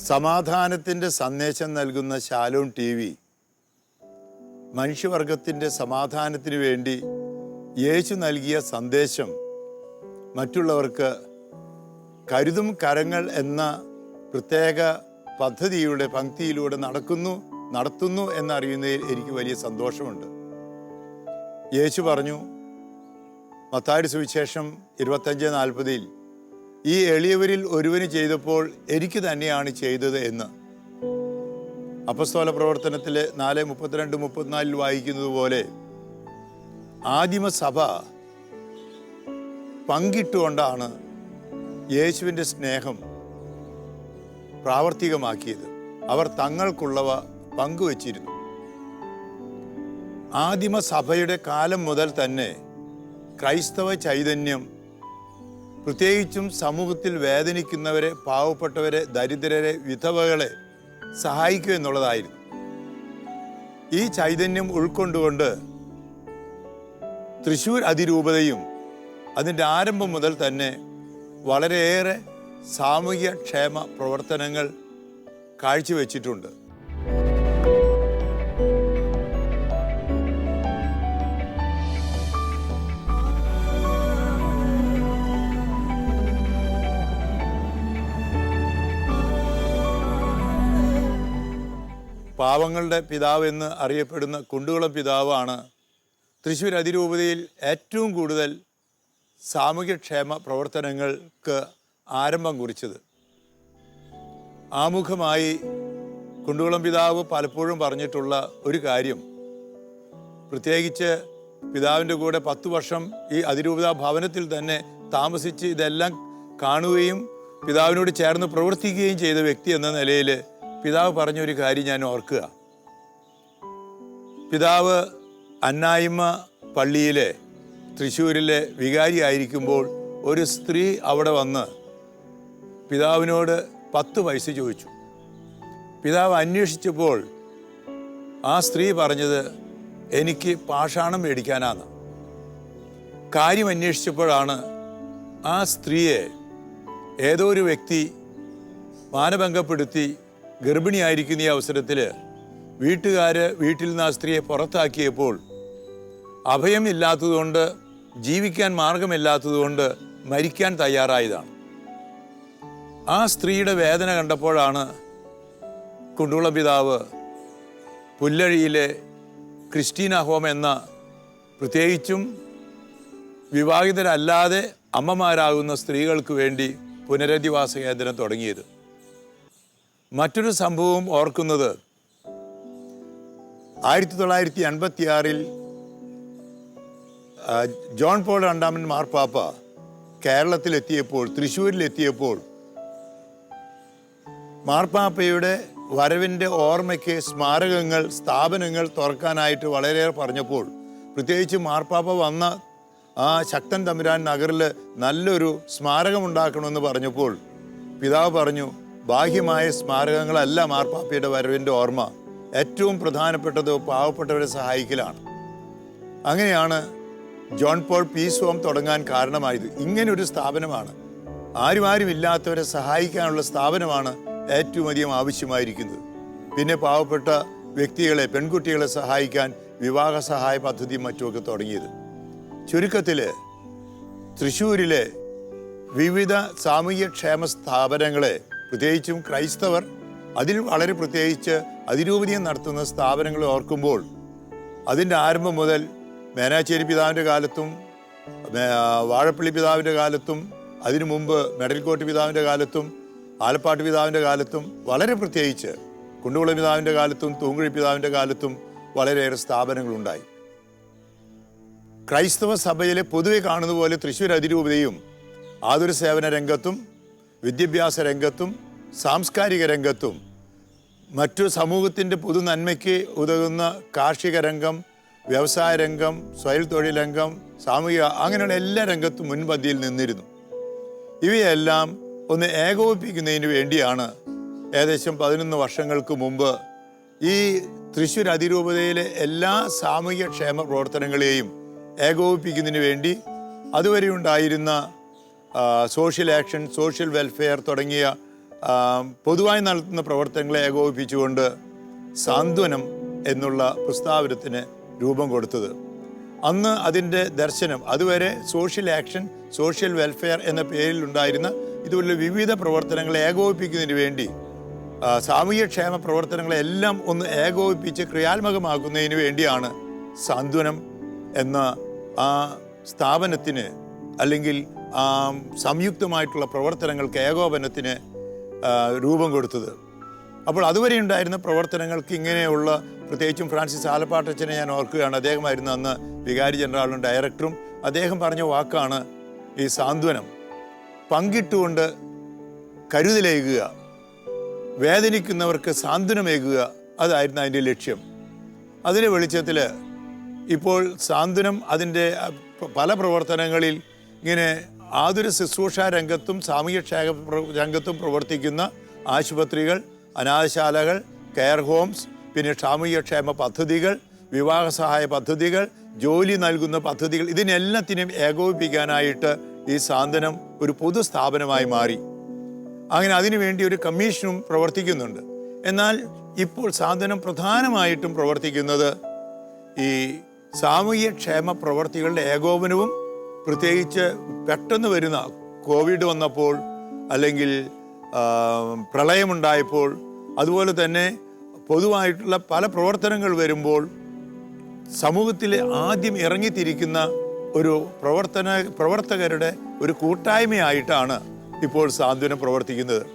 സമാധാനത്തിൻ്റെ സന്ദേശം നൽകുന്ന ശാലോം ടി വി മനുഷ്യവർഗത്തിൻ്റെ സമാധാനത്തിന് വേണ്ടി യേശു നൽകിയ സന്ദേശം മറ്റുള്ളവർക്ക് കരുതും കരങ്ങൾ എന്ന പ്രത്യേക പദ്ധതിയുടെ പങ്ക്തിയിലൂടെ നടത്തുന്നു എന്നറിയുന്നതിൽ എനിക്ക് വലിയ സന്തോഷമുണ്ട്. യേശു പറഞ്ഞു, മത്തായിയുടെ സുവിശേഷം 25:40 ഈ എളിയവരിൽ ഒരുവന് ചെയ്തപ്പോൾ എനിക്ക് തന്നെയാണ് ചെയ്തത് എന്ന്. അപ്പസ്തോല പ്രവർത്തനത്തിലെ 4:32-34 വായിക്കുന്നത് പോലെ ആദിമസഭ പങ്കിട്ടുകൊണ്ടാണ് യേശുവിൻ്റെ സ്നേഹം പ്രാവർത്തികമാക്കിയത്. അവർ തങ്ങൾക്കുള്ളവ പങ്കുവച്ചിരുന്നു. ആദിമസഭയുടെ കാലം മുതൽ തന്നെ ക്രൈസ്തവ ചൈതന്യം പ്രത്യേകിച്ചും സമൂഹത്തിൽ വേദനിക്കുന്നവരെ, പാവപ്പെട്ടവരെ, ദരിദ്രരെ, വിധവകളെ സഹായിക്കുക എന്നുള്ളതായിരുന്നു. ഈ ചൈതന്യം ഉൾക്കൊണ്ടുകൊണ്ട് തൃശ്ശൂർ അതിരൂപതയും അതിൻ്റെ ആരംഭം മുതൽ തന്നെ വളരെയേറെ സാമൂഹ്യ ക്ഷേമ പ്രവർത്തനങ്ങൾ കാഴ്ചവെച്ചിട്ടുണ്ട്. പാവങ്ങളുടെ പിതാവ് എന്ന് അറിയപ്പെടുന്ന കുണ്ടുകുളം പിതാവാണ് തൃശ്ശൂർ അതിരൂപതയിൽ ഏറ്റവും കൂടുതൽ സാമൂഹ്യക്ഷേമ പ്രവർത്തനങ്ങൾക്ക് ആരംഭം കുറിച്ചത്. ആമുഖമായി കുണ്ടുകുളം പിതാവ് പലപ്പോഴും പറഞ്ഞിട്ടുള്ള ഒരു കാര്യം, പ്രത്യേകിച്ച് പിതാവിൻ്റെ കൂടെ 10 വർഷം ഈ അതിരൂപതാ ഭവനത്തിൽ തന്നെ താമസിച്ച് ഇതെല്ലാം കാണുകയും പിതാവിനോട് ചേർന്ന് പ്രവർത്തിക്കുകയും ചെയ്ത വ്യക്തി എന്ന നിലയിൽ പിതാവ് പറഞ്ഞൊരു കാര്യം ഞാൻ ഓർക്കുക. പിതാവ് അന്നായിമ്മ പള്ളിയിലെ തൃശ്ശൂരിലെ വികാരിയായിരിക്കുമ്പോൾ ഒരു സ്ത്രീ അവിടെ വന്ന് പിതാവിനോട് 10 പൈസ ചോദിച്ചു. പിതാവ് അന്വേഷിച്ചപ്പോൾ ആ സ്ത്രീ പറഞ്ഞത്, എനിക്ക് പാഷാണം മേടിക്കാനാണ്. കാര്യം അന്വേഷിച്ചപ്പോഴാണ് ആ സ്ത്രീയെ ഏതോ ഒരു വ്യക്തി മാനഭംഗപ്പെടുത്തി ഗർഭിണിയായിരിക്കുന്ന ഈ അവസരത്തിൽ വീട്ടിൽ നിന്ന് ആ സ്ത്രീയെ പുറത്താക്കിയപ്പോൾ അഭയമില്ലാത്തതുകൊണ്ട്, ജീവിക്കാൻ മാർഗമില്ലാത്തതുകൊണ്ട് മരിക്കാൻ തയ്യാറായതാണ്. ആ സ്ത്രീയുടെ വേദന കണ്ടപ്പോഴാണ് കുണ്ടുകുളം പിതാവ് പുല്ലഴിയിലെ ക്രിസ്റ്റീന ഹോം എന്ന, പ്രത്യേകിച്ചും വിവാഹിതരല്ലാതെ അമ്മമാരാകുന്ന സ്ത്രീകൾക്ക് വേണ്ടി പുനരധിവാസ കേന്ദ്രം തുടങ്ങിയത്. മറ്റൊരു സംഭവം ഓർക്കുന്നത്, 1986 ജോൺ പോൾ രണ്ടാമൻ മാർപ്പാപ്പ കേരളത്തിലെത്തിയപ്പോൾ, തൃശ്ശൂരിലെത്തിയപ്പോൾ മാർപ്പാപ്പയുടെ വരവിൻ്റെ ഓർമ്മയ്ക്ക് സ്മാരകങ്ങൾ, സ്ഥാപനങ്ങൾ തുറക്കാനായിട്ട് വളരെയേറെ പറഞ്ഞപ്പോൾ, പ്രത്യേകിച്ച് മാർപ്പാപ്പ വന്ന ആ ശക്തൻ തമ്പുരാൻ നഗറിൽ നല്ലൊരു സ്മാരകം ഉണ്ടാക്കണമെന്ന് പറഞ്ഞപ്പോൾ പിതാവ് പറഞ്ഞു, ബാഹ്യമായ സ്മാരകങ്ങളല്ല മാർപ്പാപ്പയുടെ വരവിൻ്റെ ഓർമ്മ, ഏറ്റവും പ്രധാനപ്പെട്ടത് പാവപ്പെട്ടവരെ സഹായിക്കലാണ്. അങ്ങനെയാണ് ജോൺ പോൾ പീസ് ഹോം തുടങ്ങാൻ കാരണമായത്. ഇങ്ങനൊരു സ്ഥാപനമാണ്, ആരും ഇല്ലാത്തവരെ സഹായിക്കാനുള്ള സ്ഥാപനമാണ് ഏറ്റവും അധികം ആവശ്യമായിരിക്കുന്നത്. പിന്നെ പാവപ്പെട്ട വ്യക്തികളെ, പെൺകുട്ടികളെ സഹായിക്കാൻ വിവാഹ സഹായ പദ്ധതിയും മറ്റുമൊക്കെ തുടങ്ങിയത്. ചുരുക്കത്തിൽ തൃശ്ശൂരിലെ വിവിധ സാമൂഹ്യക്ഷേമ സ്ഥാപനങ്ങളെ, പ്രത്യേകിച്ചും ക്രൈസ്തവർ, അതിൽ വളരെ പ്രത്യേകിച്ച് അതിരൂപതയും നടത്തുന്ന സ്ഥാപനങ്ങൾ ഓർക്കുമ്പോൾ അതിൻ്റെ ആരംഭം മുതൽ മേനാച്ചേരി പിതാവിൻ്റെ കാലത്തും വാഴപ്പള്ളി പിതാവിൻ്റെ കാലത്തും അതിനു മുമ്പ് മെഡൽക്കോട്ട് പിതാവിൻ്റെ കാലത്തും ആലപ്പാട്ട് പിതാവിൻ്റെ കാലത്തും, വളരെ പ്രത്യേകിച്ച് കുണ്ടുകുളം പിതാവിൻ്റെ കാലത്തും തൂങ്കുഴി പിതാവിൻ്റെ കാലത്തും വളരെയേറെ സ്ഥാപനങ്ങളുണ്ടായി. ക്രൈസ്തവ സഭയിലെ പൊതുവെ കാണുന്ന പോലെ തൃശ്ശൂർ അതിരൂപതയും ആതുര സേവന രംഗത്തും വിദ്യാഭ്യാസ രംഗത്തും സാംസ്കാരിക രംഗത്തും മറ്റു സമൂഹത്തിൻ്റെ പൊതു നന്മയ്ക്ക് ഉതകുന്ന കാർഷിക രംഗം, വ്യവസായ രംഗം, സ്വയം തൊഴിൽ രംഗം, സാമൂഹിക, അങ്ങനെയുള്ള എല്ലാ രംഗത്തും മുൻപന്തിയിൽ നിന്നിരുന്നു. ഇവയെല്ലാം ഒന്ന് ഏകോപിപ്പിക്കുന്നതിന് വേണ്ടിയാണ് ഏകദേശം 11 വർഷങ്ങൾക്ക് മുമ്പ് ഈ തൃശ്ശൂർ അതിരൂപതയിലെ എല്ലാ സാമൂഹിക ക്ഷേമ പ്രവർത്തനങ്ങളെയും ഏകോപിപ്പിക്കുന്നതിന് വേണ്ടി അതുവരെ ഉണ്ടായിരുന്ന സോഷ്യൽ ആക്ഷൻ, സോഷ്യൽ വെൽഫെയർ തുടങ്ങിയ പൊതുവായി നടത്തുന്ന പ്രവർത്തനങ്ങളെ ഏകോപിപ്പിച്ചുകൊണ്ട് സാന്ത്വനം എന്നുള്ള പ്രസ്താവനത്തിന് രൂപം കൊടുത്തത്. അന്ന് അതിൻ്റെ ദർശനം, അതുവരെ സോഷ്യൽ ആക്ഷൻ, സോഷ്യൽ വെൽഫെയർ എന്ന പേരിൽ ഉണ്ടായിരുന്ന ഇതുപോലെ വിവിധ പ്രവർത്തനങ്ങളെ ഏകോപിപ്പിക്കുന്നതിന് വേണ്ടി സാമൂഹ്യക്ഷേമ പ്രവർത്തനങ്ങളെല്ലാം ഒന്ന് ഏകോപിപ്പിച്ച് ക്രിയാത്മകമാക്കുന്നതിന് വേണ്ടിയാണ് സാന്ത്വനം എന്ന ആ സ്ഥാപനത്തിന് അല്ലെങ്കിൽ സംയുക്തമായിട്ടുള്ള പ്രവർത്തനങ്ങൾക്ക് ഏകോപനത്തിന് രൂപം കൊടുത്തത്. അപ്പോൾ അതുവരെ ഉണ്ടായിരുന്ന പ്രവർത്തനങ്ങൾക്ക് ഇങ്ങനെയുള്ള, പ്രത്യേകിച്ചും ഫ്രാൻസിസ് ആലപ്പാട്ടച്ചനെ ഞാൻ ഓർക്കുകയാണ്. അദ്ദേഹമായിരുന്നു അന്ന് വികാരി ജനറാളും ഡയറക്ടറും. അദ്ദേഹം പറഞ്ഞ വാക്കാണ് ഈ സാന്ത്വനം. പങ്കിട്ടുകൊണ്ട് കരുതലേകുക, വേദനിക്കുന്നവർക്ക് സാന്ത്വനമേകുക, അതായിരുന്നു അതിൻ്റെ ലക്ഷ്യം. അതിൻ്റെ വെളിച്ചത്തിൽ ഇപ്പോൾ സാന്ത്വനം അതിൻ്റെ പല പ്രവർത്തനങ്ങളിൽ ഇങ്ങനെ ആതുര ശുശ്രൂഷ രംഗത്തും സാമൂഹ്യക്ഷേമ രംഗത്തും പ്രവർത്തിക്കുന്ന ആശുപത്രികൾ, അനാഥശാലകൾ, കെയർ ഹോംസ്, പിന്നെ സാമൂഹ്യക്ഷേമ പദ്ധതികൾ, വിവാഹ സഹായ പദ്ധതികൾ, ജോലി നൽകുന്ന പദ്ധതികൾ, ഇതിനെല്ലാത്തിനും ഏകോപിപ്പിക്കാനായിട്ട് ഈ സാന്ത്വനം ഒരു പൊതു സ്ഥാപനമായി മാറി. അങ്ങനെ അതിനുവേണ്ടി ഒരു കമ്മീഷനും പ്രവർത്തിക്കുന്നുണ്ട്. എന്നാൽ ഇപ്പോൾ സാന്ത്വനം പ്രധാനമായിട്ടും പ്രവർത്തിക്കുന്നത് ഈ സാമൂഹ്യക്ഷേമ പ്രവർത്തികളുടെ ഏകോപനവും, പ്രത്യേകിച്ച് പെട്ടെന്ന് വരുന്ന കോവിഡ് വന്നപ്പോൾ, അല്ലെങ്കിൽ പ്രളയമുണ്ടായപ്പോൾ, അതുപോലെ തന്നെ പൊതുവായിട്ടുള്ള പല പ്രവർത്തനങ്ങൾ വരുമ്പോൾ സമൂഹത്തിൽ ആദ്യം ഇറങ്ങിത്തിരിക്കുന്ന ഒരു പ്രവർത്തകരുടെ ഒരു കൂട്ടായ്മയായിട്ടാണ് ഇപ്പോൾ സാന്ത്വനം പ്രവർത്തിക്കുന്നത്.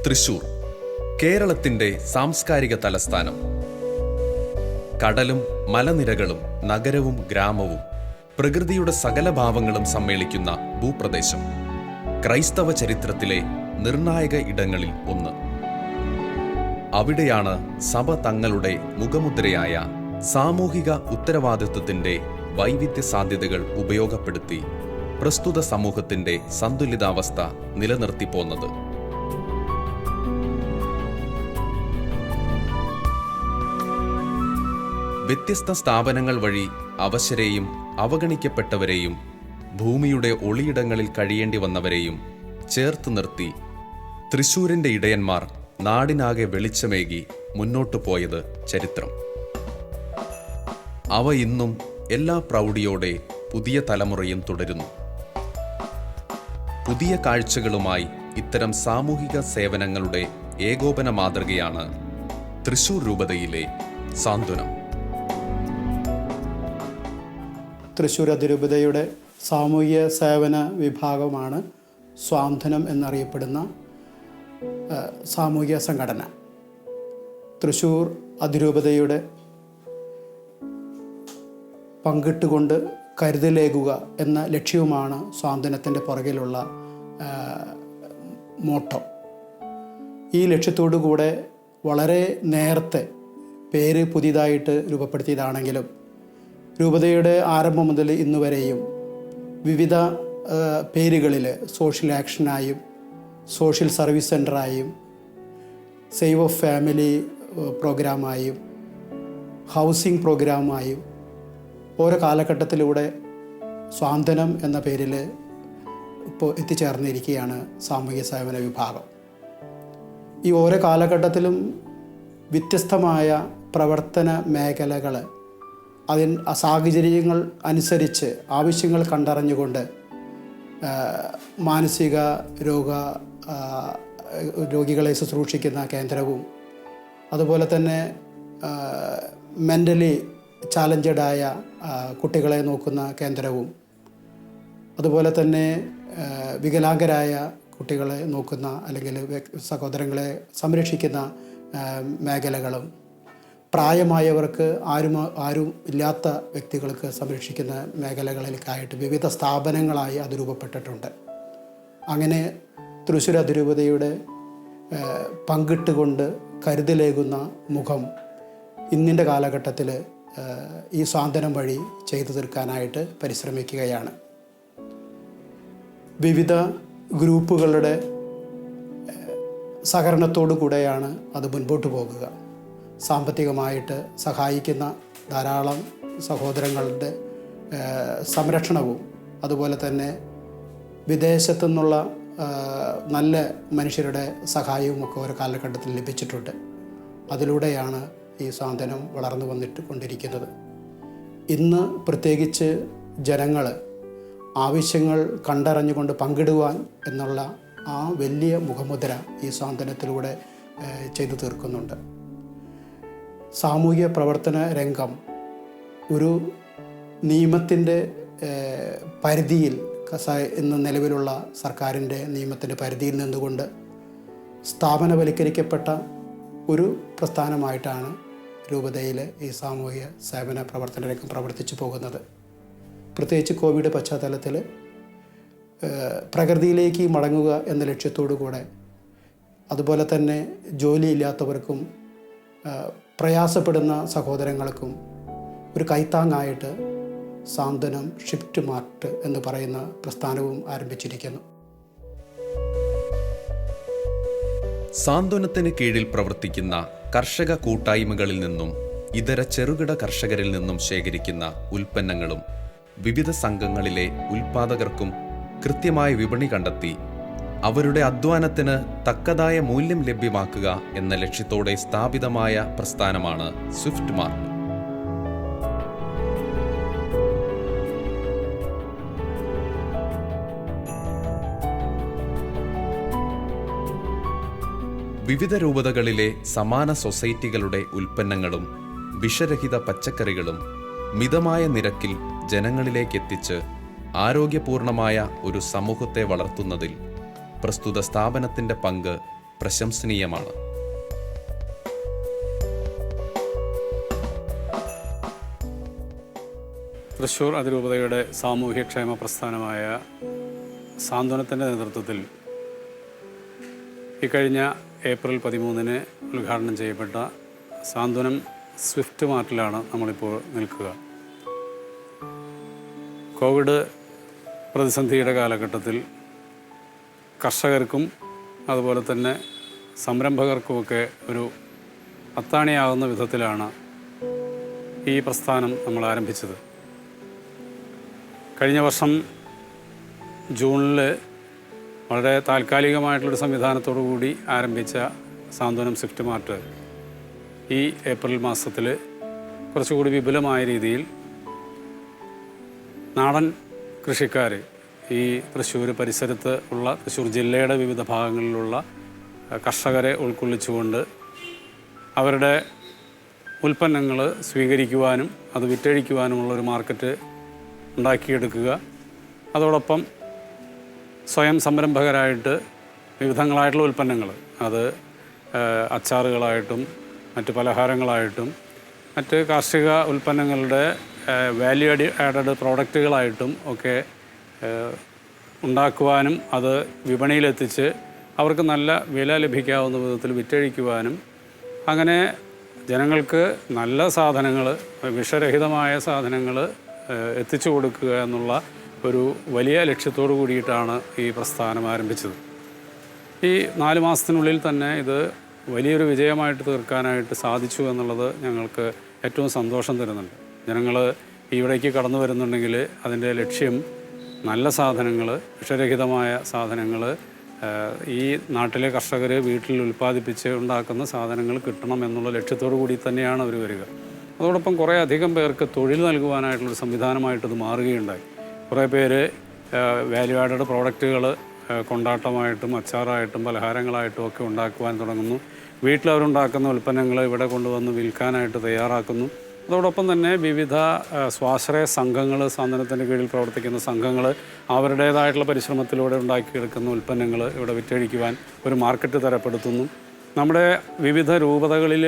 തൃശൂർ, കേരളത്തിൻ്റെ സാംസ്കാരിക തലസ്ഥാനം. കടലും മലനിരകളും നഗരവും ഗ്രാമവും പ്രകൃതിയുടെ സകല ഭാവങ്ങളും സമ്മേളിക്കുന്ന ഭൂപ്രദേശം. ക്രൈസ്തവ ചരിത്രത്തിലെ നിർണായക ഇടങ്ങളിൽ ഒന്ന്. അവിടെയാണ് സഭ തങ്ങളുടെ മുഖമുദ്രയായ സാമൂഹിക ഉത്തരവാദിത്വത്തിൻ്റെ വൈവിധ്യ സാധ്യതകൾ ഉപയോഗപ്പെടുത്തി പ്രസ്തുത സമൂഹത്തിൻ്റെ സന്തുലിതാവസ്ഥ നിലനിർത്തിപ്പോന്നത്. വ്യത്യസ്ത സ്ഥാപനങ്ങൾ വഴി അവശരെയും അവഗണിക്കപ്പെട്ടവരെയും ഭൂമിയുടെ ഒളിയിടങ്ങളിൽ കഴിയേണ്ടി വന്നവരെയും ചേർത്ത് നിർത്തി തൃശ്ശൂരിൻ്റെ ഇടയന്മാർ നാടിനാകെ വെളിച്ചമേകി മുന്നോട്ടു പോയത് ചരിത്രം. അവ ഇന്നും എല്ലാ പ്രൗഢിയോടെ പുതിയ തലമുറയും തുടരുന്നു. പുതിയ കാഴ്ചകളുമായി ഇത്തരം സാമൂഹിക സേവനങ്ങളുടെ ഏകോപന മാതൃകയാണ് തൃശ്ശൂർ രൂപതയിലെ സാന്ത്വനം. തൃശ്ശൂർ അതിരൂപതയുടെ സാമൂഹ്യ സേവന വിഭാഗമാണ് സ്വാന്തനം എന്നറിയപ്പെടുന്ന സാമൂഹ്യ സംഘടന. തൃശ്ശൂർ അതിരൂപതയുടെ പങ്കിട്ടുകൊണ്ട് കരുതലേകുക എന്ന ലക്ഷ്യവുമാണ് സ്വാന്തനത്തിൻ്റെ പുറകിലുള്ള മോട്ടോ. ഈ ലക്ഷ്യത്തോടു കൂടെ വളരെ നേരത്തെ പേര് പുതിയതായിട്ട് രൂപപ്പെടുത്തിയതാണെങ്കിലും രൂപതയുടെ ആരംഭം മുതൽ ഇന്ന് വരെയും വിവിധ പേരുകളിൽ സോഷ്യൽ ആക്ഷനായും സോഷ്യൽ സർവീസ് സെൻ്ററായും സേവ് ഓഫ് ഫാമിലി പ്രോഗ്രാമായും ഹൗസിംഗ് പ്രോഗ്രാമായും ഓരോ കാലഘട്ടത്തിലൂടെ സ്വാന്തനം എന്ന പേരിൽ ഇപ്പോൾ എത്തിച്ചേർന്നിരിക്കുകയാണ് സാമൂഹ്യ സേവന വിഭാഗം. ഈ ഓരോ കാലഘട്ടത്തിലും വ്യത്യസ്തമായ പ്രവർത്തന മേഖലകൾ സാഹചര്യങ്ങൾ അനുസരിച്ച് ആവശ്യങ്ങൾ കണ്ടറിഞ്ഞുകൊണ്ട് മാനസിക രോഗികളെ ശുശ്രൂഷിക്കുന്ന കേന്ദ്രവും, അതുപോലെ തന്നെ മെൻ്റലി ചാലഞ്ചഡായ കുട്ടികളെ നോക്കുന്ന കേന്ദ്രവും, അതുപോലെ തന്നെ വികലാംഗരായ കുട്ടികളെ നോക്കുന്ന അല്ലെങ്കിൽ സഹോദരങ്ങളെ സംരക്ഷിക്കുന്ന മേഖലകളും, പ്രായമായവർക്ക് ആരും ഇല്ലാത്ത വ്യക്തികൾക്ക് സംരക്ഷിക്കുന്ന മേഖലകളിലേക്കായിട്ട് വിവിധ സ്ഥാപനങ്ങളായി അത് രൂപപ്പെട്ടിട്ടുണ്ട്. അങ്ങനെ തൃശ്ശൂർ അതിരൂപതയുടെ പങ്കിട്ടുകൊണ്ട് കരുതലേകുന്ന മുഖം ഇന്നിൻ്റെ കാലഘട്ടത്തിൽ ഈ സ്വാന്തനം വഴി ചെയ്തു തീർക്കാനായിട്ട് പരിശ്രമിക്കുകയാണ്. വിവിധ ഗ്രൂപ്പുകളുടെ സഹകരണത്തോടു കൂടെയാണ് അത് മുൻപോട്ട് പോകുക. സാമ്പത്തികമായിട്ട് സഹായിക്കുന്ന ധാരാളം സഹോദരങ്ങളുടെ സംരക്ഷണവും, അതുപോലെ തന്നെ വിദേശത്തു നിന്നുള്ള നല്ല മനുഷ്യരുടെ സഹായവും ഒക്കെ ഓരോ കാലഘട്ടത്തിൽ ലഭിച്ചിട്ടുണ്ട്. അതിലൂടെയാണ് ഈ സാന്ത്വനം വളർന്നു വന്നിട്ട് കൊണ്ടിരിക്കുന്നത്. ഇന്ന് പ്രത്യേകിച്ച് ജനങ്ങൾ ആവശ്യങ്ങൾ കണ്ടറിഞ്ഞുകൊണ്ട് പങ്കിടുവാൻ എന്നുള്ള ആ വലിയ മുഖമുദ്ര ഈ സാന്ത്വനത്തിലൂടെ ചെയ്തു തീർക്കുന്നുണ്ട്. സാമൂഹ്യ പ്രവർത്തന രംഗം ഒരു നിയമത്തിൻ്റെ പരിധിയിൽ ഇന്ന് നിലവിലുള്ള സർക്കാരിൻ്റെ നിയമത്തിൻ്റെ പരിധിയിൽ നിന്നുകൊണ്ട് സ്ഥാപനവൽക്കരിക്കപ്പെട്ട ഒരു പ്രസ്ഥാനമായിട്ടാണ് രൂപതയിൽ ഈ സാമൂഹ്യ സേവന പ്രവർത്തന രംഗം പ്രവർത്തിച്ചു പോകുന്നത്. പ്രത്യേകിച്ച് കോവിഡ് പശ്ചാത്തലത്തിൽ പ്രകൃതിയിലേക്ക് മടങ്ങുക എന്ന ലക്ഷ്യത്തോടു കൂടെ, അതുപോലെ തന്നെ ജോലിയില്ലാത്തവർക്കും പ്രയാസപ്പെടുന്ന സഹോദരങ്ങൾക്കും ഒരു കൈത്താങ്ങായിട്ട് സാന്ത്വനം ഷിഫ്റ്റ് മാർട്ട് എന്ന് പറയുന്ന പ്രസ്ഥാനവും ആരംഭിച്ചിരിക്കുന്നു. സാന്ത്വനത്തിന് കീഴിൽ പ്രവർത്തിക്കുന്ന കർഷക കൂട്ടായ്മകളിൽ നിന്നും ഇതര ചെറുകിട കർഷകരിൽ നിന്നും ശേഖരിക്കുന്ന ഉൽപ്പന്നങ്ങളും വിവിധ സംഘങ്ങളിലെ ഉൽപ്പാദകർക്കും കൃത്യമായ വിപണി കണ്ടെത്തി അവരുടെ അധ്വാനത്തിന് തക്കതായ മൂല്യം ലഭ്യമാക്കുക എന്ന ലക്ഷ്യത്തോടെ സ്ഥാപിതമായ പ്രസ്ഥാനമാണ് സ്വിഫ്റ്റ് മാർട്ട്. വിവിധ രൂപതകളിലെ സമാന സൊസൈറ്റികളുടെ ഉൽപ്പന്നങ്ങളും വിഷരഹിത പച്ചക്കറികളും മിതമായ നിരക്കിൽ ജനങ്ങളിലേക്കെത്തിച്ച് ആരോഗ്യപൂർണമായ ഒരു സമൂഹത്തെ വളർത്തുന്നതിൽ പ്രസ്തുത സ്ഥാപനത്തിൻ്റെ പങ്ക് പ്രശംസനീയമാണ്. തൃശ്ശൂർ അതിരൂപതയുടെ സാമൂഹ്യക്ഷേമ പ്രസ്ഥാനമായ സാന്ത്വനത്തിൻ്റെ നേതൃത്വത്തിൽ ഇക്കഴിഞ്ഞ ഏപ്രിൽ 13 ഉദ്ഘാടനം ചെയ്യപ്പെട്ട സാന്ത്വനം സ്വിഫ്റ്റ് മാർട്ടിലാണ് നമ്മളിപ്പോൾ നിൽക്കുക. കോവിഡ് പ്രതിസന്ധിയുടെ കാലഘട്ടത്തിൽ കർഷകർക്കും അതുപോലെ തന്നെ സംരംഭകർക്കുമൊക്കെ ഒരു അത്താണിയാകുന്ന വിധത്തിലാണ് ഈ പ്രസ്ഥാനം നമ്മൾ ആരംഭിച്ചത്. കഴിഞ്ഞ വർഷം ജൂണിൽ വളരെ താൽക്കാലികമായിട്ടുള്ളൊരു സംവിധാനത്തോടു കൂടി ആരംഭിച്ച സാന്ത്വനം സ്വിഫ്റ്റ് മാർട്ട് ഈ ഏപ്രിൽ മാസത്തിൽ കുറച്ചുകൂടി വിപുലമായ രീതിയിൽ നാടൻ കൃഷിക്കാർ, ഈ തൃശ്ശൂർ പരിസരത്ത് ഉള്ള തൃശ്ശൂർ ജില്ലയുടെ വിവിധ ഭാഗങ്ങളിലുള്ള കർഷകരെ ഉൾക്കൊള്ളിച്ചുകൊണ്ട് അവരുടെ ഉൽപ്പന്നങ്ങൾ സ്വീകരിക്കുവാനും അത് വിറ്റഴിക്കുവാനുമുള്ളൊരു മാർക്കറ്റ് ഉണ്ടാക്കിയെടുക്കുക. അതോടൊപ്പം സ്വയം സംരംഭകരായിട്ട് വിവിധങ്ങളായിട്ടുള്ള ഉൽപ്പന്നങ്ങൾ, അത് അച്ചാറുകളായിട്ടും മറ്റ് പലഹാരങ്ങളായിട്ടും മറ്റ് കാർഷിക ഉൽപ്പന്നങ്ങളുടെ വാല്യൂ ആഡഡ് പ്രോഡക്റ്റുകളായിട്ടും ഒക്കെ ഉണ്ടാക്കുവാനും അത് വിപണിയിലെത്തിച്ച് അവർക്ക് നല്ല വില ലഭിക്കാവുന്ന വിധത്തിൽ വിറ്റഴിക്കുവാനും അങ്ങനെ ജനങ്ങൾക്ക് നല്ല സാധനങ്ങൾ, വിഷരഹിതമായ സാധനങ്ങൾ എത്തിച്ചു കൊടുക്കുക എന്നുള്ള ഒരു വലിയ ലക്ഷ്യത്തോടു കൂടിയിട്ടാണ് ഈ പ്രസ്ഥാനം ആരംഭിച്ചത്. ഈ 4 മാസത്തിനുള്ളിൽ തന്നെ ഇത് വലിയൊരു വിജയമായിട്ട് തീർക്കാനായിട്ട് സാധിച്ചു എന്നുള്ളത് ഞങ്ങൾക്ക് ഏറ്റവും സന്തോഷം തരുന്നുണ്ട്. ജനങ്ങൾ ഇവിടേക്ക് കടന്നു വരുന്നുണ്ടെങ്കിൽ അതിൻ്റെ ലക്ഷ്യം നല്ല സാധനങ്ങൾ, വിഷരഹിതമായ സാധനങ്ങൾ, ഈ നാട്ടിലെ കർഷകർ വീട്ടിൽ ഉൽപ്പാദിപ്പിച്ച് ഉണ്ടാക്കുന്ന സാധനങ്ങൾ കിട്ടണം എന്നുള്ള ലക്ഷ്യത്തോടു കൂടി തന്നെയാണ് അവർ വരിക. അതോടൊപ്പം കുറേ അധികം പേർക്ക് തൊഴിൽ നൽകുവാനായിട്ടുള്ളൊരു സംവിധാനമായിട്ടത് മാറുകയുണ്ടായി. കുറേ പേര് വാല്യൂ ആഡഡ് പ്രോഡക്റ്റുകൾ കൊണ്ടാട്ടമായിട്ടും അച്ചാറായിട്ടും പലഹാരങ്ങളായിട്ടും ഒക്കെ ഉണ്ടാക്കുവാൻ തുടങ്ങുന്നു. വീട്ടിലവരുണ്ടാക്കുന്ന ഉൽപ്പന്നങ്ങൾ ഇവിടെ കൊണ്ടുവന്ന് വിൽക്കാനായിട്ട് തയ്യാറാക്കുന്നു. അതോടൊപ്പം തന്നെ വിവിധ സ്വാശ്രയ സംഘങ്ങൾ, സാന്ത്വനത്തിൻ്റെ കീഴിൽ പ്രവർത്തിക്കുന്ന സംഘങ്ങൾ അവരുടേതായിട്ടുള്ള പരിശ്രമത്തിലൂടെ ഉണ്ടാക്കിയെടുക്കുന്ന ഉൽപ്പന്നങ്ങൾ ഇവിടെ വിറ്റഴിക്കുവാൻ ഒരു മാർക്കറ്റ് തരപ്പെടുത്തുന്നു. നമ്മുടെ വിവിധ രൂപതകളിൽ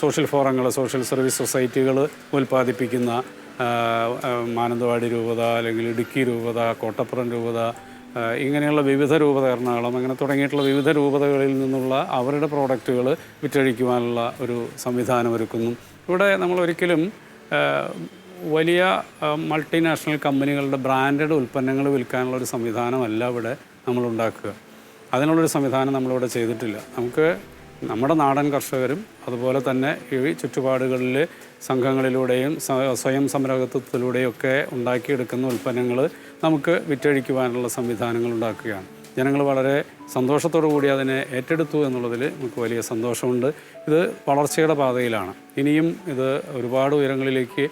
സോഷ്യൽ ഫോറങ്ങൾ, സോഷ്യൽ സർവീസ് സൊസൈറ്റികൾ ഉൽപ്പാദിപ്പിക്കുന്ന മാനന്തവാടി രൂപത, അല്ലെങ്കിൽ ഇടുക്കി രൂപത, കോട്ടപ്പുറം രൂപത, ഇങ്ങനെയുള്ള വിവിധ രൂപത, എറണാകുളം, അങ്ങനെ തുടങ്ങിയിട്ടുള്ള വിവിധ രൂപതകളിൽ നിന്നുള്ള അവരുടെ പ്രോഡക്റ്റുകൾ വിറ്റഴിക്കുവാനുള്ള ഒരു സംവിധാനമൊരുക്കുന്നു. ഇവിടെ നമ്മൾ ഒരിക്കലും വലിയ മൾട്ടിനാഷണൽ കമ്പനികളുടെ ബ്രാൻഡഡ് ഉൽപ്പന്നങ്ങൾ വിൽക്കാനുള്ള ഒരു സംവിധാനമല്ല ഇവിടെ നമ്മൾ ഉണ്ടാക്കുക. അതിനുള്ളൊരു സംവിധാനം നമ്മളിവിടെ ചെയ്തിട്ടില്ല. നമുക്ക് നമ്മുടെ നാടൻ കർഷകരും അതുപോലെ തന്നെ ഈ ചുറ്റുപാടുകളിൽ സംഘങ്ങളിലൂടെയും സ്വയം സംരംഭകത്വത്തിലൂടെയൊക്കെ ഉണ്ടാക്കിയെടുക്കുന്ന ഉൽപ്പന്നങ്ങൾ നമുക്ക് വിറ്റഴിക്കുവാനുള്ള സംവിധാനങ്ങൾ ഉണ്ടാക്കുകയാണ്. ജനങ്ങൾ വളരെ സന്തോഷത്തോടു കൂടി അതിനെ ഏറ്റെടുത്തു എന്നുള്ളതിൽ നമുക്ക് വലിയ സന്തോഷമുണ്ട്. ഇത് വളർച്ചയുടെ പാതയിലാണ്. ഇനിയും ഇത് ഒരുപാട് ഉയരങ്ങളിലേക്ക്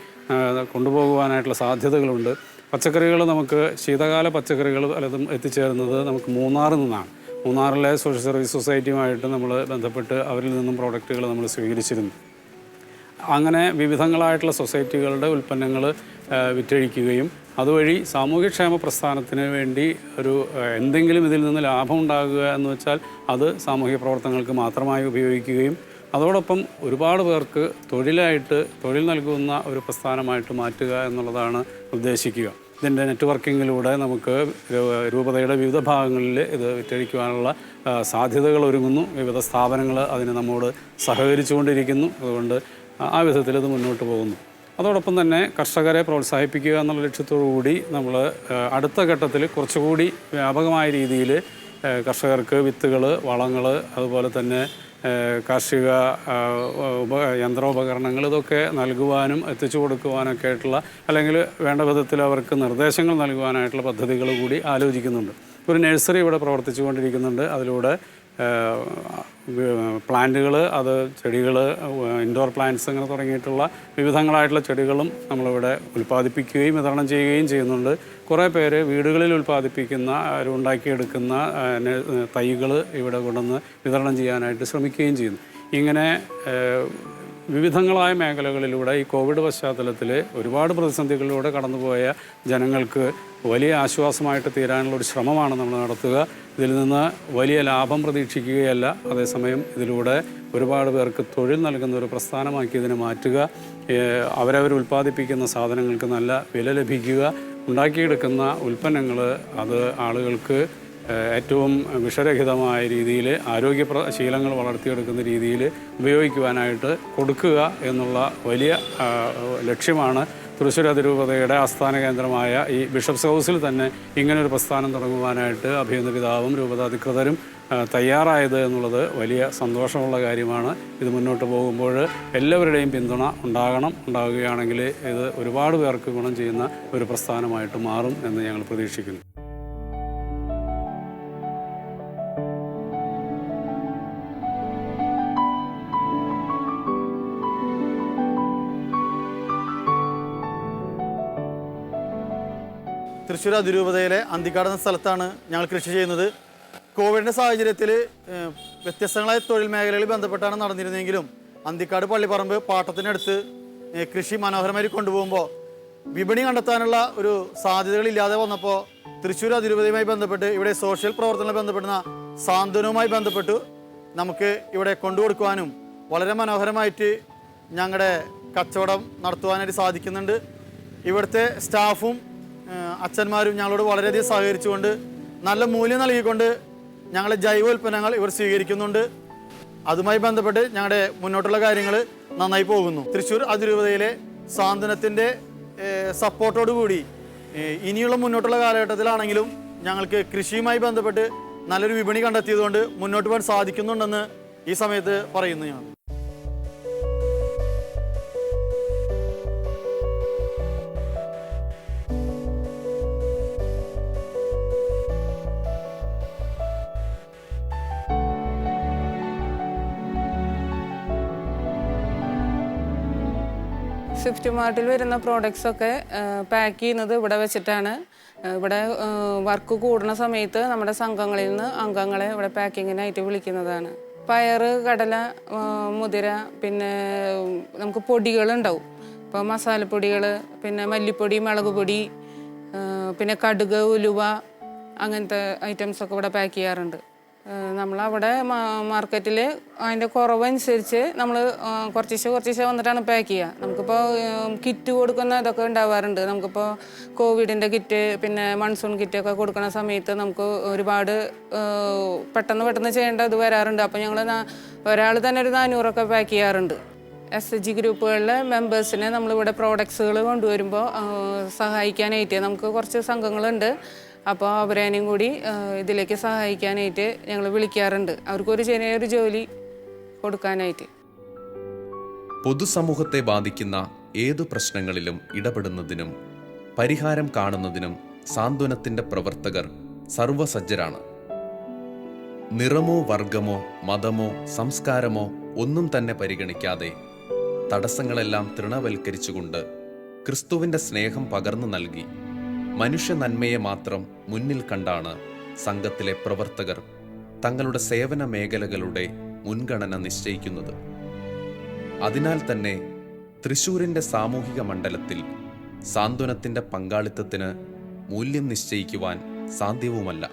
കൊണ്ടുപോകുവാനായിട്ടുള്ള സാധ്യതകളുണ്ട്. പച്ചക്കറികൾ നമുക്ക് ശീതകാല പച്ചക്കറികൾ പലതും എത്തിച്ചേരുന്നത് നമുക്ക് മൂന്നാറിൽ നിന്നാണ്. മൂന്നാറിലെ സോഷ്യൽ സർവീസ് സൊസൈറ്റിയുമായിട്ട് നമ്മൾ ബന്ധപ്പെട്ട് അവരിൽ നിന്നും പ്രോഡക്റ്റുകൾ നമ്മൾ സ്വീകരിച്ചിരുന്നു. അങ്ങനെ വിവിധങ്ങളായിട്ടുള്ള സൊസൈറ്റികളുടെ ഉൽപ്പന്നങ്ങൾ വിറ്റഴിക്കുകയും അതുവഴി സാമൂഹ്യക്ഷേമ പ്രസ്ഥാനത്തിന് വേണ്ടി ഒരു എന്തെങ്കിലും ഇതിൽ നിന്ന് ലാഭം ഉണ്ടാകുക എന്ന് വെച്ചാൽ അത് സാമൂഹ്യ പ്രവർത്തനങ്ങൾക്ക് മാത്രമായി ഉപയോഗിക്കുകയും അതോടൊപ്പം ഒരുപാട് പേർക്ക് തൊഴിൽ നൽകുന്ന ഒരു പ്രസ്ഥാനമായിട്ട് മാറ്റുക എന്നുള്ളതാണ് ഉദ്ദേശിക്കുക. ഇതിൻ്റെ നെറ്റ്വർക്കിങ്ങിലൂടെ നമുക്ക് രൂപതയുടെ വിവിധ ഭാഗങ്ങളിൽ ഇത് വിറ്റഴിക്കുവാനുള്ള സാധ്യതകൾ ഒരുങ്ങുന്നു. വിവിധ സ്ഥാപനങ്ങൾ അതിന് നമ്മോട് സഹകരിച്ചുകൊണ്ടിരിക്കുന്നു. അതുകൊണ്ട് ആ വിധത്തിൽ ഇത് മുന്നോട്ട് പോകുന്നു. അതോടൊപ്പം തന്നെ കർഷകരെ പ്രോത്സാഹിപ്പിക്കുക എന്നുള്ള ലക്ഷ്യത്തോടു കൂടി നമ്മൾ അടുത്ത ഘട്ടത്തിൽ കുറച്ചുകൂടി വ്യാപകമായ രീതിയിൽ കർഷകർക്ക് വിത്തുകൾ, വളങ്ങൾ, അതുപോലെ തന്നെ കാർഷിക യന്ത്രോപകരണങ്ങൾ ഇതൊക്കെ നൽകുവാനും എത്തിച്ചു കൊടുക്കുവാനൊക്കെ ആയിട്ടുള്ള, അല്ലെങ്കിൽ വേണ്ട വിധത്തിൽ അവർക്ക് നിർദ്ദേശങ്ങൾ നൽകുവാനായിട്ടുള്ള പദ്ധതികൾ കൂടി ആലോചിക്കുന്നുണ്ട്. ഒരു നഴ്സറി ഇവിടെ പ്രവർത്തിച്ചു കൊണ്ടിരിക്കുന്നുണ്ട്. അതിലൂടെ പ്ലാന്റുകൾ, അത് ചെടികൾ, ഇൻഡോർ പ്ലാന്റ്സ് അങ്ങനെ തുടങ്ങിയിട്ടുള്ള വിവിധങ്ങളായിട്ടുള്ള ചെടികളും നമ്മളിവിടെ ഉൽപ്പാദിപ്പിക്കുകയും വിതരണം ചെയ്യുകയും ചെയ്യുന്നുണ്ട്. കുറേ പേര് വീടുകളിൽ ഉണ്ടാക്കിയെടുക്കുന്ന തൈകൾ ഇവിടെ കൊണ്ടുവന്ന് വിതരണം ചെയ്യാനായിട്ട് ശ്രമിക്കുകയും ചെയ്യുന്നു. ഇങ്ങനെ വിവിധങ്ങളായ മേഖലകളിലൂടെ ഈ കോവിഡ് പശ്ചാത്തലത്തിൽ ഒരുപാട് പ്രതിസന്ധികളിലൂടെ കടന്നുപോയ ജനങ്ങൾക്ക് വലിയ ആശ്വാസമായിട്ട് തീരാനുള്ള ഒരു ശ്രമമാണ് നമ്മൾ നടത്തുക. ഇതിൽ നിന്ന് വലിയ ലാഭം പ്രതീക്ഷിക്കുകയല്ല, അതേസമയം ഇതിലൂടെ ഒരുപാട് പേർക്ക് തൊഴിൽ നൽകുന്ന ഒരു പ്രസ്ഥാനമാക്കി ഇതിനെ മാറ്റുക, അവരവർ ഉൽപ്പാദിപ്പിക്കുന്ന സാധനങ്ങൾക്ക് നല്ല വില ലഭിക്കുക, ഉണ്ടാക്കിയെടുക്കുന്ന ഉൽപ്പന്നങ്ങൾ അത് ആളുകൾക്ക് ഏറ്റവും വിഷരഹിതമായ രീതിയിൽ ശീലങ്ങൾ വളർത്തിയെടുക്കുന്ന രീതിയിൽ ഉപയോഗിക്കുവാനായിട്ട് കൊടുക്കുക എന്നുള്ള വലിയ ലക്ഷ്യമാണ് തൃശ്ശൂർ അതിരൂപതയുടെ ആസ്ഥാന കേന്ദ്രമായ ഈ ബിഷപ്സ് ഹൗസിൽ തന്നെ ഇങ്ങനൊരു പ്രസ്ഥാനം തുടങ്ങുവാനായിട്ട് അഭിനന്ദ പിതാവും രൂപതാധികൃതരും തയ്യാറായത് എന്നുള്ളത് വലിയ സന്തോഷമുള്ള കാര്യമാണ്. ഇത് മുന്നോട്ട് പോകുമ്പോൾ എല്ലാവരുടെയും പിന്തുണ ഉണ്ടാകുകയാണെങ്കിൽ ഇത് ഒരുപാട് പേർക്ക് ഗുണം ചെയ്യുന്ന ഒരു പ്രസ്ഥാനമായിട്ട് മാറും എന്ന് ഞങ്ങൾ പ്രതീക്ഷിക്കുന്നു. തൃശ്ശൂർ അതിരൂപതയിലെ അന്തിക്കാട് എന്ന സ്ഥലത്താണ് ഞങ്ങൾ കൃഷി ചെയ്യുന്നത്. കോവിഡിൻ്റെ സാഹചര്യത്തിൽ വ്യത്യസ്തങ്ങളായ തൊഴിൽ മേഖലകളിൽ ബന്ധപ്പെട്ടാണ് നടന്നിരുന്നെങ്കിലും അന്തിക്കാട് പള്ളിപ്പറമ്പ് പാട്ടത്തിനടുത്ത് കൃഷി മനോഹരമായി കൊണ്ടുപോകുമ്പോൾ വിപണി കണ്ടെത്താനുള്ള ഒരു സാധ്യതകളില്ലാതെ വന്നപ്പോൾ തൃശ്ശൂർ അതിരൂപതയുമായി ബന്ധപ്പെട്ട് ഇവിടെ സോഷ്യൽ പ്രവർത്തനങ്ങൾ ബന്ധപ്പെടുന്ന സാന്ത്വനവുമായി ബന്ധപ്പെട്ട് നമുക്ക് ഇവിടെ കൊണ്ടുകൊടുക്കുവാനും വളരെ മനോഹരമായിട്ട് ഞങ്ങളുടെ കച്ചവടം നടത്തുവാനായിട്ട് സാധിക്കുന്നുണ്ട്. ഇവിടുത്തെ സ്റ്റാഫും അച്ഛന്മാരും ഞങ്ങളോട് വളരെയധികം സഹകരിച്ചുകൊണ്ട് നല്ല മൂല്യം നൽകിക്കൊണ്ട് ഞങ്ങളെ ജൈവ ഉൽപ്പന്നങ്ങൾ ഇവർ സ്വീകരിക്കുന്നുണ്ട്. അതുമായി ബന്ധപ്പെട്ട് ഞങ്ങളുടെ മുന്നോട്ടുള്ള കാര്യങ്ങൾ നന്നായി പോകുന്നു. തൃശ്ശൂർ അതിരൂപതയിലെ സാന്ത്വനത്തിൻ്റെ സപ്പോർട്ടോടുകൂടി ഇനിയുള്ള മുന്നോട്ടുള്ള കാലഘട്ടത്തിലാണെങ്കിലും ഞങ്ങൾക്ക് കൃഷിയുമായി ബന്ധപ്പെട്ട് നല്ലൊരു വിപണി കണ്ടെത്തിയതുകൊണ്ട് മുന്നോട്ട് പോകാൻ സാധിക്കുന്നുണ്ടെന്ന് ഈ സമയത്ത് പറയുന്നു ഞാൻ. സ്വിഫ്റ്റ് മാർട്ടിൽ വരുന്ന പ്രോഡക്ട്സൊക്കെ പാക്ക് ചെയ്യുന്നത് ഇവിടെ വെച്ചിട്ടാണ്. ഇവിടെ വർക്ക് കൂടുന്ന സമയത്ത് നമ്മുടെ സംഘങ്ങളിൽ നിന്ന് അംഗങ്ങളെ ഇവിടെ പാക്കിങ്ങിനായിട്ട് വിളിക്കുന്നതാണ്. പയറ്, കടല, മുതിര, പിന്നെ നമുക്ക് പൊടികളുണ്ടാവും. ഇപ്പോൾ മസാലപ്പൊടികൾ, പിന്നെ മല്ലിപ്പൊടി, മുളക് പൊടി, പിന്നെ കടുക്, ഉലുവ, അങ്ങനത്തെ ഐറ്റംസൊക്കെ ഇവിടെ പാക്ക് ചെയ്യാറുണ്ട്. നമ്മളവിടെ മാർക്കറ്റിൽ അതിൻ്റെ കുറവനുസരിച്ച് നമ്മൾ കുറച്ച് വന്നിട്ടാണ് പാക്ക് ചെയ്യുക. നമുക്കിപ്പോൾ കിറ്റ് കൊടുക്കുന്ന ഇതൊക്കെ ഉണ്ടാവാറുണ്ട്. നമുക്കിപ്പോൾ കോവിഡിൻ്റെ കിറ്റ്, പിന്നെ മൺസൂൺ കിറ്റൊക്കെ കൊടുക്കുന്ന സമയത്ത് നമുക്ക് ഒരുപാട് പെട്ടെന്ന് ചെയ്യേണ്ട ഇത് വരാറുണ്ട്. അപ്പോൾ ഞങ്ങൾ ഒരാൾ തന്നെ ഒരു 400ഒക്കെ പാക്ക് ചെയ്യാറുണ്ട്. SHG ഗ്രൂപ്പുകളിലെ മെമ്പേഴ്സിനെ നമ്മളിവിടെ പ്രോഡക്ട്സുകൾ കൊണ്ടുവരുമ്പോൾ സഹായിക്കാനായിട്ട് നമുക്ക് കുറച്ച് സംഘങ്ങളുണ്ട്. അപ്പോൾ അവരേനെയും കൂടി ഇതിലേക്ക് സഹായിക്കാനായിട്ട് ഞങ്ങൾ വിളിക്കാറുണ്ട്, അവർക്കൊരു ചെറിയൊരു ജോലി കൊടുക്കാനായിട്ട്. പൊതുസമൂഹത്തെ ബാധിക്കുന്ന ഏതു പ്രശ്നങ്ങളിലും ഇടപെടുന്നതിനും പരിഹാരം കാണുന്നതിനും സാന്ത്വനത്തിൻ്റെ പ്രവർത്തകർ സർവസജ്ജരാണ്. നിറമോ വർഗമോ മതമോ സംസ്കാരമോ ഒന്നും തന്നെ പരിഗണിക്കാതെ തടസ്സങ്ങളെല്ലാം തൃണവൽക്കരിച്ചുകൊണ്ട് ക്രിസ്തുവിൻ്റെ സ്നേഹം പകർന്നു നൽകി മനുഷ്യ നന്മയെ മാത്രം മുന്നിൽ കണ്ടാണ് സംഘത്തിലെ പ്രവർത്തകർ തങ്ങളുടെ സേവന മേഖലകളുടെ മുൻഗണന നിശ്ചയിക്കുന്നത്. അതിനാൽ തന്നെ തൃശ്ശൂരിൻ്റെ സാമൂഹിക മണ്ഡലത്തിൽ സാന്ത്വനത്തിൻ്റെ പങ്കാളിത്തത്തിന് മൂല്യം നിശ്ചയിക്കുവാൻ സാധ്യവുമല്ല.